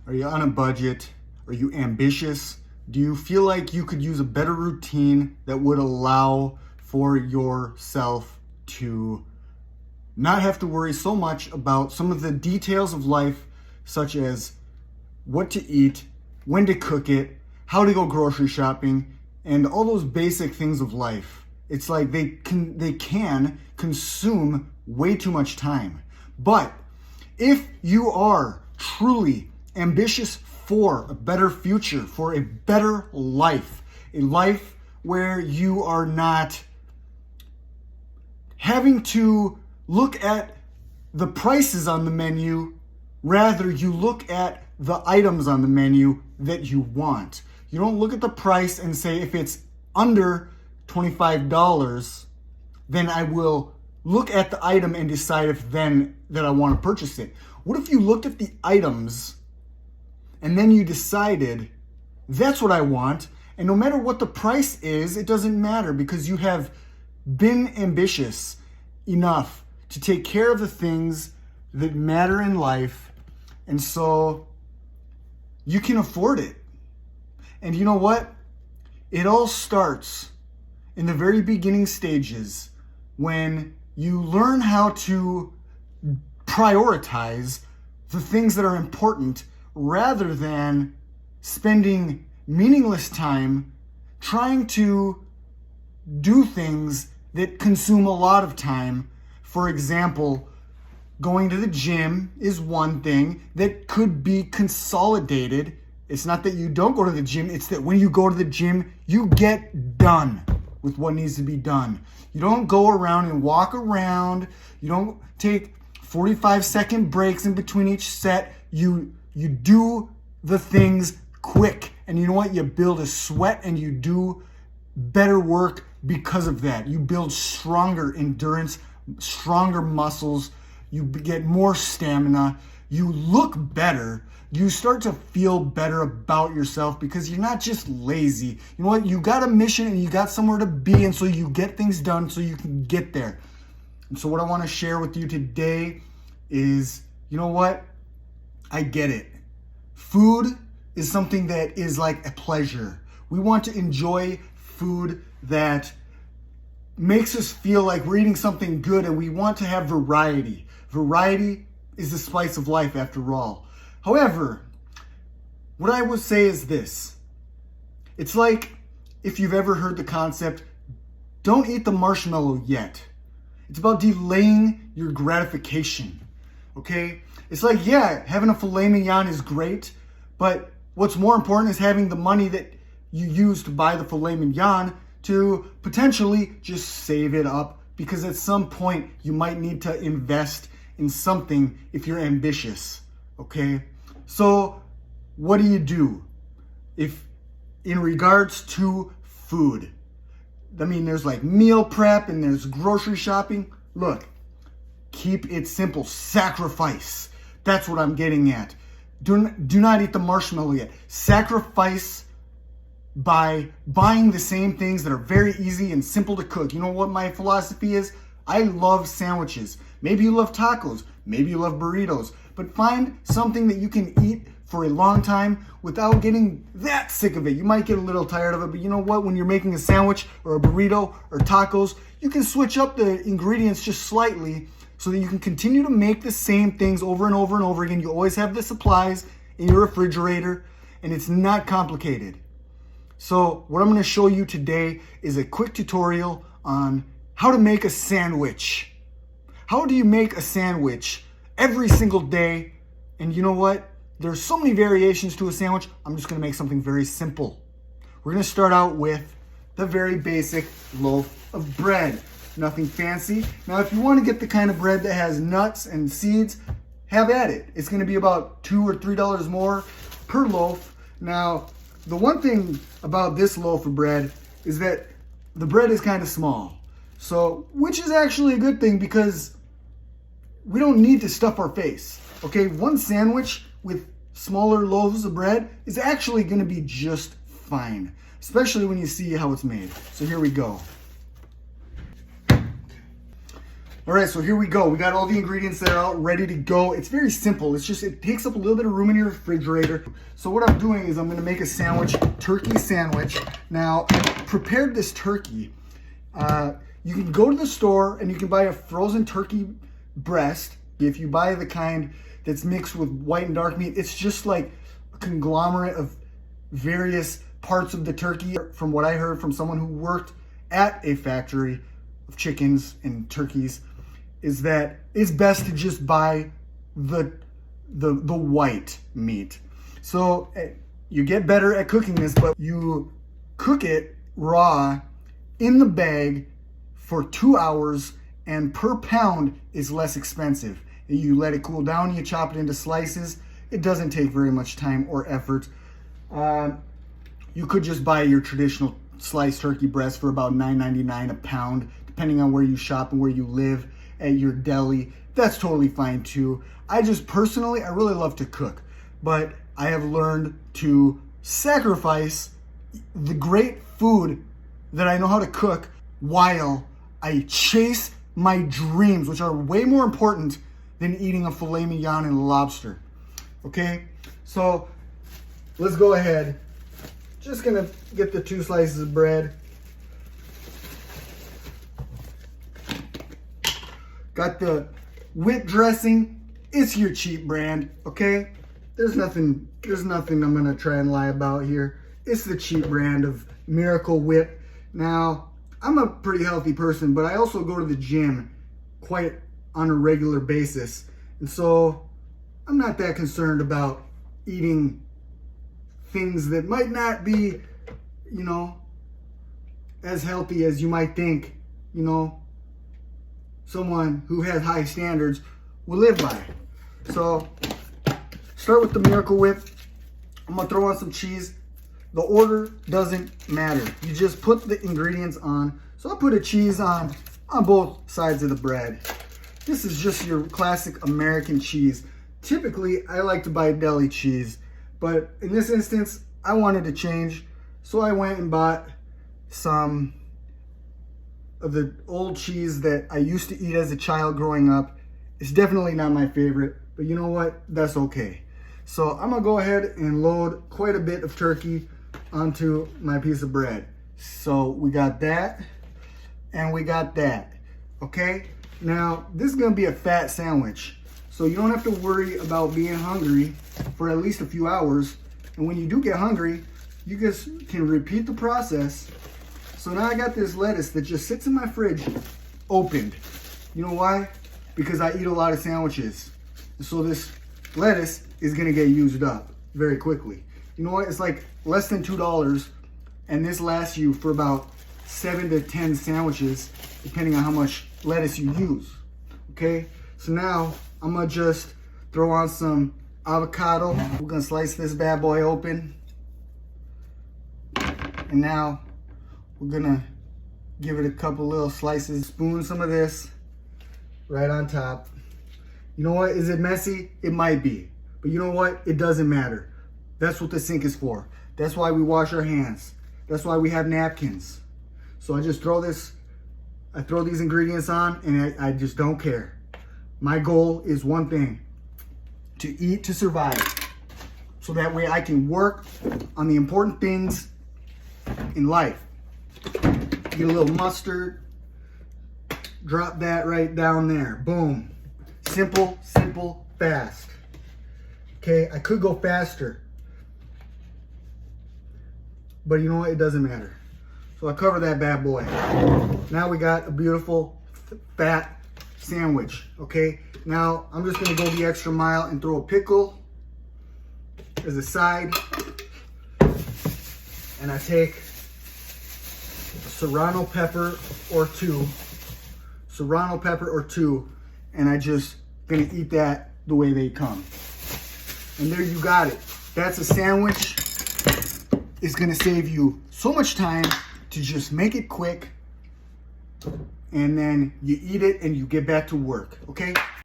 Are you on a budget? Are you ambitious? Do you feel like you could use a better routine that would allow for yourself to not have to worry so much about some of the details of life, such as what to eat, when to cook it, how to go grocery shopping, and all those basic things of life? It's like they can consume way too much time. But if you are truly ambitious for a better future, for a better life, a life where you are not having to look at the prices on the menu, rather you look at the items on the menu that you want. You don't look at the price and say, if it's under $25, then I will look at the item and decide if then that I want to purchase it. What if you looked at the items and then you decided, that's what I want, and no matter what the price is, it doesn't matter, because you have been ambitious enough to take care of the things that matter in life, and so you can afford it. And you know what? It all starts in the very beginning stages when you learn how to prioritize the things that are important rather than spending meaningless time trying to do things that consume a lot of time. For example, going to the gym is one thing that could be consolidated. It's not that you don't go to the gym, it's that when you go to the gym, you get done with what needs to be done. You don't go around and walk around. You don't take 45-second breaks in between each set. You do the things quick. And you know what? You build a sweat and you do better work because of that. You build stronger endurance, stronger muscles. You get more stamina. You look better. You start to feel better about yourself because you're not just lazy. You know what? You got a mission and you got somewhere to be, and so you get things done so you can get there. And so what I want to share with you today is, you know what? I get it. Food is something that is like a pleasure. We want to enjoy food that makes us feel like we're eating something good, and we want to have variety. Variety is the spice of life, after all. However, what I would say is this. It's like, if you've ever heard the concept, don't eat the marshmallow yet. It's about delaying your gratification, okay? It's like, yeah, having a filet mignon is great, but what's more important is having the money that you use to buy the filet mignon to potentially just save it up, because at some point you might need to invest in something if you're ambitious, okay? So what do? If in regards to food, I mean, there's like meal prep and there's grocery shopping. Look, keep it simple. Sacrifice. That's what I'm getting at. Do not eat the marshmallow yet. Sacrifice by buying the same things that are very easy and simple to cook. You know what my philosophy is? I love sandwiches. Maybe you love tacos. Maybe you love burritos. But find something that you can eat for a long time without getting that sick of it. You might get a little tired of it, but you know what? When you're making a sandwich or a burrito or tacos, you can switch up the ingredients just slightly so that you can continue to make the same things over and over and over again. You always have the supplies in your refrigerator, and it's not complicated. So what I'm going to show you today is a quick tutorial on how to make a sandwich. How do you make a sandwich every single day? And you know what? There's so many variations to a sandwich. I'm just going to make something very simple. We're going to start out with the very basic loaf of bread. Nothing fancy. Now, if you want to get the kind of bread that has nuts and seeds, have at it. It's going to be about $2 or $3 more per loaf. Now, the one thing about this loaf of bread is that the bread is kind of small. So, which is actually a good thing, because we don't need to stuff our face. Okay, one sandwich with smaller loaves of bread is actually going to be just fine, especially when you see how it's made. So here we go. All right, so here we go. We got all the ingredients that are out ready to go. It's very simple. It's just, it takes up a little bit of room in your refrigerator. So what I'm doing is I'm gonna make a sandwich, turkey sandwich. Now, I prepared this turkey. You can go to the store and you can buy a frozen turkey breast. If you buy the kind that's mixed with white and dark meat, it's just like a conglomerate of various parts of the turkey. From what I heard from someone who worked at a factory of chickens and turkeys, is that it's best to just buy the white meat. So you get better at cooking this, but you cook it raw in the bag for 2 hours, and per pound is less expensive. You let it cool down, you chop it into slices. It doesn't take very much time or effort. You could just buy your traditional sliced turkey breast for about $9.99 a pound, depending on where you shop and where you live at your deli. That's totally fine too. I just personally, I really love to cook, but I have learned to sacrifice the great food that I know how to cook while I chase my dreams, which are way more important than eating a filet mignon and lobster. Okay, so let's go ahead. Just gonna get the 2 slices of bread. Got the whip dressing. It's your cheap brand, okay? There's nothing I'm gonna try and lie about here. It's the cheap brand of Miracle Whip. Now, I'm a pretty healthy person, but I also go to the gym quite on a regular basis. And so I'm not that concerned about eating things that might not be, you know, as healthy as you might think, you know, someone who has high standards will live by. So start with the Miracle Whip. I'm gonna throw on some cheese. The order doesn't matter. You just put the ingredients on. So I put a cheese on both sides of the bread. This is just your classic American cheese. Typically, I like to buy deli cheese, but in this instance, I wanted to change. So I went and bought some of the old cheese that I used to eat as a child growing up. It's definitely not my favorite, but you know what? That's okay. So I'm gonna go ahead and load quite a bit of turkey onto my piece of bread. So we got that, and we got that, okay? Now, this is gonna be a fat sandwich, so you don't have to worry about being hungry for at least a few hours. And when you do get hungry, you just can repeat the process. So now I got this lettuce that just sits in my fridge opened. You know why? Because I eat a lot of sandwiches. So this lettuce is gonna get used up very quickly. You know what? It's like less than $2, and this lasts you for about 7 to 10 sandwiches, depending on how much lettuce you use. Okay? So now I'm gonna just throw on some avocado. We're gonna slice this bad boy open. And now we're gonna give it a couple little slices. Spoon some of this right on top. You know what? Is it messy? It might be. But you know what? It doesn't matter. That's what the sink is for. That's why we wash our hands. That's why we have napkins. So I just throw these ingredients on, and I just don't care. My goal is one thing: to eat to survive. So that way I can work on the important things in life. Get a little mustard, drop that right down there. Boom. Simple, simple, fast. Okay, I could go faster, but you know what? It doesn't matter. So I cover that bad boy. Now we got a beautiful fat sandwich, okay? Now I'm just gonna go the extra mile and throw a pickle as a side. And I take a serrano pepper or two, and I just gonna eat that the way they come. And there you got it. That's a sandwich. It's gonna save you so much time to just make it quick, and then you eat it and you get back to work, okay?